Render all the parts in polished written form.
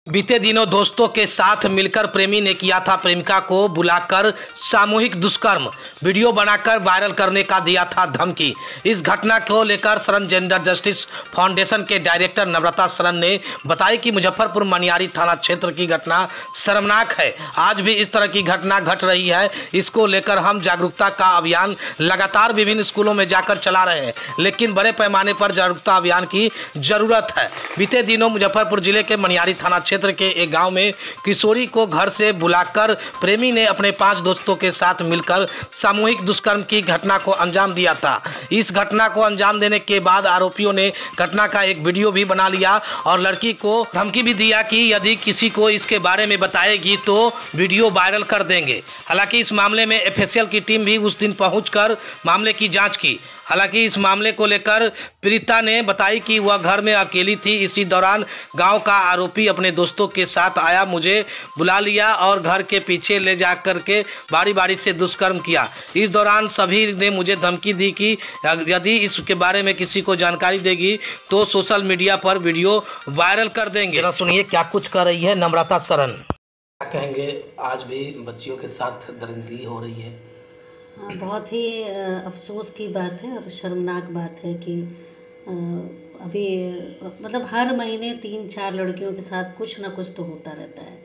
बीते दिनों दोस्तों के साथ मिलकर प्रेमी ने किया था प्रेमिका को बुलाकर सामूहिक दुष्कर्म वीडियो बनाकर वायरल करने का दिया था धमकी। इस घटना को लेकर शरण जेंडर जस्टिस फाउंडेशन के डायरेक्टर नम्रता शरण ने बताया कि मुजफ्फरपुर मनियारी थाना क्षेत्र की घटना शर्मनाक है। आज भी इस तरह की घटना घट रही है। इसको लेकर हम जागरूकता का अभियान लगातार विभिन्न स्कूलों में जाकर चला रहे हैं, लेकिन बड़े पैमाने पर जागरूकता अभियान की जरूरत है। बीते दिनों मुजफ्फरपुर जिले के मनियारी थाना क्षेत्र के एक गांव में किशोरी को घर से बुलाकर प्रेमी ने अपने 5 दोस्तों के साथ मिलकर सामूहिक दुष्कर्म की घटना को अंजाम दिया था। इस घटना को अंजाम देने के बाद आरोपियों ने घटना का एक वीडियो भी बना लिया और लड़की को धमकी भी दिया कि यदि किसी को इसके बारे में बताएगी तो वीडियो वायरल कर देंगे। हालांकि इस मामले में एफएसएल की टीम भी उस दिन पहुंचकर मामले की जांच की। हालांकि इस मामले को लेकर पीड़िता ने बताई कि वह घर में अकेली थी। इसी दौरान गांव का आरोपी अपने दोस्तों के साथ आया, मुझे बुला लिया और घर के पीछे ले जाकर के बारी बारी से दुष्कर्म किया। इस दौरान सभी ने मुझे धमकी दी कि यदि इसके बारे में किसी को जानकारी देगी तो सोशल मीडिया पर वीडियो वायरल कर देंगे। जरा सुनिए क्या कुछ कर रही है नम्रता शरण। क्या कहेंगे, आज भी बच्चियों के साथ दरिंदगी हो रही है? बहुत ही अफसोस की बात है और शर्मनाक बात है कि अभी मतलब हर महीने 3-4 लड़कियों के साथ कुछ ना कुछ तो होता रहता है।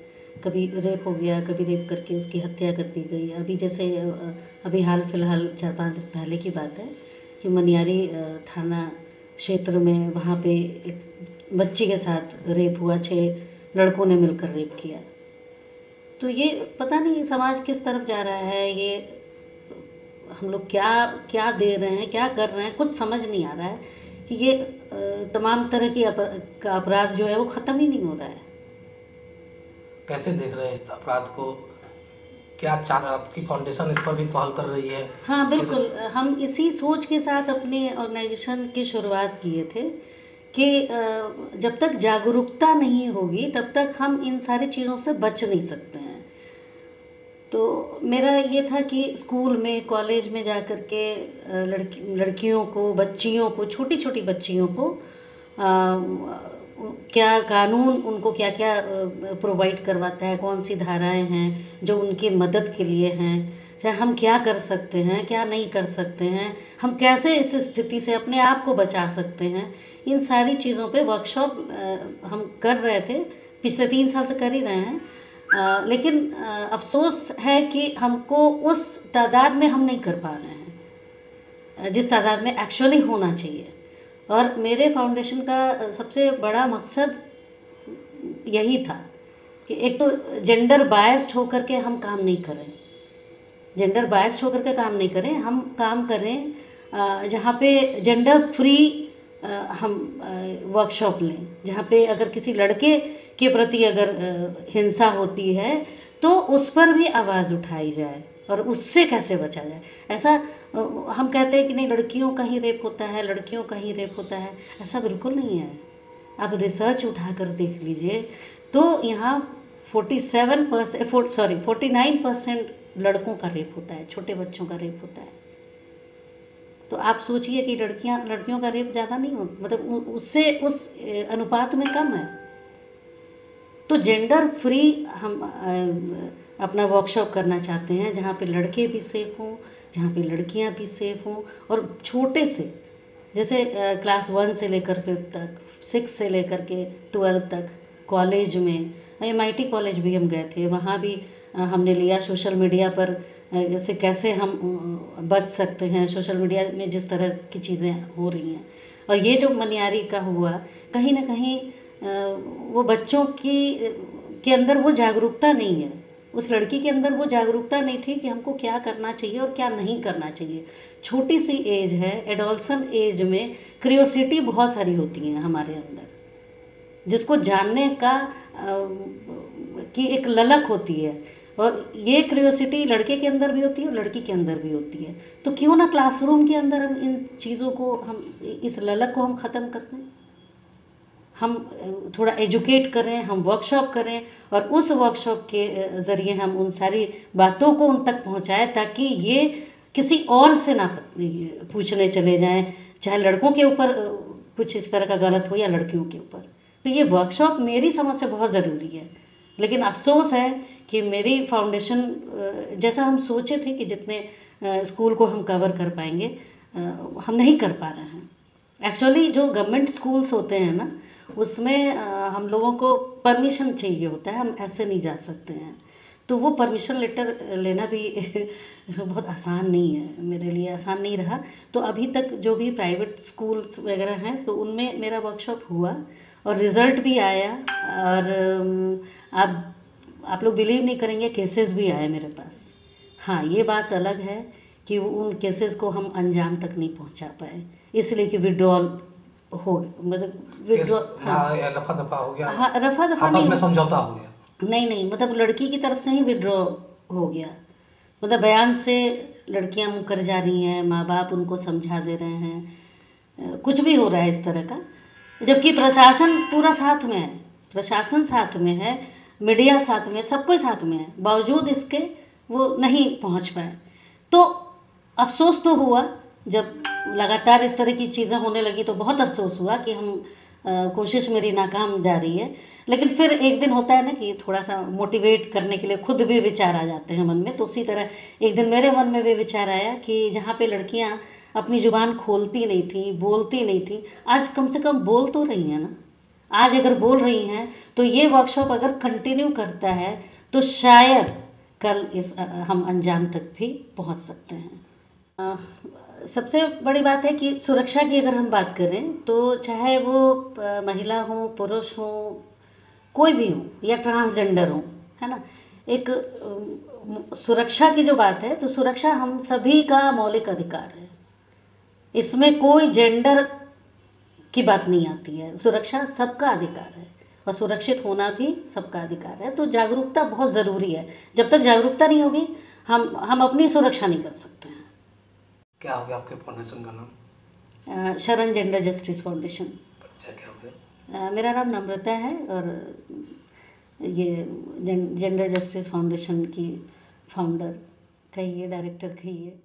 कभी रेप हो गया, कभी रेप करके उसकी हत्या कर दी गई। अभी जैसे अभी हाल फिलहाल 4-5 दिन पहले की बात है कि मनियारी थाना क्षेत्र में वहाँ पे एक बच्ची के साथ रेप हुआ। 6 लड़कों ने मिलकर रेप किया। तो ये पता नहीं समाज किस तरफ जा रहा है, ये हम लोग क्या दे रहे हैं, क्या कर रहे हैं, कुछ समझ नहीं आ रहा है कि ये तमाम तरह की का अपराध जो है वो ख़त्म ही नहीं हो रहा है। कैसे देख रहे हैं इस अपराध को? क्या आपकी फाउंडेशन इस पर भी पहल कर रही है? हाँ बिल्कुल, हम इसी सोच के साथ अपने ऑर्गेनाइजेशन की शुरुआत किए थे कि जब तक जागरूकता नहीं होगी तब तक हम इन सारी चीज़ों से बच नहीं सकते हैं। तो मेरा ये था कि स्कूल में, कॉलेज में जा कर के लड़कियों को, बच्चियों को, छोटी छोटी बच्चियों को क्या कानून उनको क्या क्या प्रोवाइड करवाता है, कौन सी धाराएं हैं जो उनकी मदद के लिए हैं, चाहे हम क्या कर सकते हैं, क्या नहीं कर सकते हैं, हम कैसे इस स्थिति से अपने आप को बचा सकते हैं। इन सारी चीज़ों पे वर्कशॉप हम कर रहे थे, पिछले 3 साल से कर ही रहे हैं। लेकिन अफसोस है कि हमको उस तादाद में हम नहीं कर पा रहे हैं जिस तादाद में एक्चुअली होना चाहिए। और मेरे फाउंडेशन का सबसे बड़ा मकसद यही था कि एक तो जेंडर बायस्ड होकर के हम काम नहीं करें, जेंडर बायस्ड होकर के काम नहीं करें, हम काम करें जहाँ पे जेंडर फ्री हम वर्कशॉप लें, जहाँ पे अगर किसी लड़के के प्रति अगर हिंसा होती है तो उस पर भी आवाज़ उठाई जाए और उससे कैसे बचा जाए। ऐसा हम कहते हैं कि नहीं लड़कियों का ही रेप होता है, लड़कियों का ही रेप होता है, ऐसा बिल्कुल नहीं है। आप रिसर्च उठाकर देख लीजिए तो यहाँ 49% लड़कों का रेप होता है, छोटे बच्चों का रेप होता है। तो आप सोचिए कि लड़कियों का रेप ज़्यादा नहीं हो, मतलब उससे उस अनुपात में कम है। तो जेंडर फ्री हम अपना वर्कशॉप करना चाहते हैं जहाँ पे लड़के भी सेफ़ हों, जहाँ पे लड़कियाँ भी सेफ़ हों। और छोटे से जैसे क्लास 1 से लेकर 5th तक, 6 से लेकर के 12 तक, कॉलेज में MIT कॉलेज भी हम गए थे, वहाँ भी हमने लिया सोशल मीडिया पर जैसे कैसे हम बच सकते हैं, सोशल मीडिया में जिस तरह की चीज़ें हो रही हैं। और ये जो मनियारी का हुआ, कहीं ना कहीं वो बच्चों के अंदर वो जागरूकता नहीं है, उस लड़की के अंदर वो जागरूकता नहीं थी कि हमको क्या करना चाहिए और क्या नहीं करना चाहिए। छोटी सी एज है, एडोलसेंट एज में क्यूरियोसिटी बहुत सारी होती हैं हमारे अंदर, जिसको जानने का की एक ललक होती है। और ये क्यूरियोसिटी लड़के के अंदर भी होती है और लड़की के अंदर भी होती है। तो क्यों ना क्लासरूम के अंदर हम इन चीज़ों को, हम इस ललक को हम ख़त्म कर दें, हम थोड़ा एजुकेट करें, हम वर्कशॉप करें और उस वर्कशॉप के ज़रिए हम उन सारी बातों को उन तक पहुंचाएं ताकि ये किसी और से ना पूछने चले जाएं, चाहे लड़कों के ऊपर कुछ इस तरह का गलत हो या लड़कियों के ऊपर। तो ये वर्कशॉप मेरी समझ से बहुत ज़रूरी है, लेकिन अफसोस है कि मेरी फाउंडेशन जैसा हम सोचे थे कि जितने स्कूल को हम कवर कर पाएंगे हम नहीं कर पा रहे हैं। एक्चुअली जो गवर्नमेंट स्कूल्स होते हैं ना, उसमें हम लोगों को परमिशन चाहिए होता है, हम ऐसे नहीं जा सकते हैं। तो वो परमिशन लेटर लेना भी बहुत आसान नहीं है, मेरे लिए आसान नहीं रहा। तो अभी तक जो भी प्राइवेट स्कूल्स वगैरह हैं तो उनमें मेरा वर्कशॉप हुआ और रिज़ल्ट भी आया। और आप लोग बिलीव नहीं करेंगे, केसेस भी आए मेरे पास। हाँ, ये बात अलग है कि उन केसेस को हम अंजाम तक नहीं पहुंचा पाए, इसलिए कि विड्रॉल हो, मतलब विड्रॉल, हाँ, रफा दफा हो गया। हाँ, रफा दफा आपस में समझौता हो गया। नहीं, मतलब लड़की की तरफ से ही विड्रॉ हो गया। मतलब बयान से लड़कियां मुकर जा रही हैं, माँ बाप उनको समझा दे रहे हैं, कुछ भी हो रहा है इस तरह का, जबकि प्रशासन पूरा साथ में है, प्रशासन साथ में है, मीडिया साथ में, सब कोई साथ में है, बावजूद इसके वो नहीं पहुंच पाए। तो अफसोस तो हुआ, जब लगातार इस तरह की चीज़ें होने लगी तो बहुत अफसोस हुआ कि हम कोशिश मेरी नाकाम जा रही है। लेकिन फिर एक दिन होता है ना कि थोड़ा सा मोटिवेट करने के लिए खुद भी विचार आ जाते हैं मन में। तो उसी तरह एक दिन मेरे मन में भी विचार आया कि जहाँ पे लड़कियाँ अपनी ज़ुबान खोलती नहीं थी, बोलती नहीं थी, आज कम से कम बोल तो रही हैं ना। आज अगर बोल रही हैं तो ये वर्कशॉप अगर कंटिन्यू करता है तो शायद कल हम अंजाम तक भी पहुँच सकते हैं। सबसे बड़ी बात है कि सुरक्षा की अगर हम बात करें तो चाहे वो महिला हो, पुरुष हो, कोई भी हो या ट्रांसजेंडर हो, है ना, एक सुरक्षा की जो बात है तो सुरक्षा हम सभी का मौलिक अधिकार है। इसमें कोई जेंडर की बात नहीं आती है। सुरक्षा सबका अधिकार है और सुरक्षित होना भी सबका अधिकार है। तो जागरूकता बहुत ज़रूरी है। जब तक जागरूकता नहीं होगी हम अपनी सुरक्षा नहीं कर सकते हैं। क्या हो गया आपके फाउंडेशन का नाम? शरण जेंडर जस्टिस फाउंडेशन। अच्छा, क्या हो गया? मेरा नाम नम्रता है और ये जेंडर जस्टिस फाउंडेशन की फाउंडर कहिए, डायरेक्टर कहिए।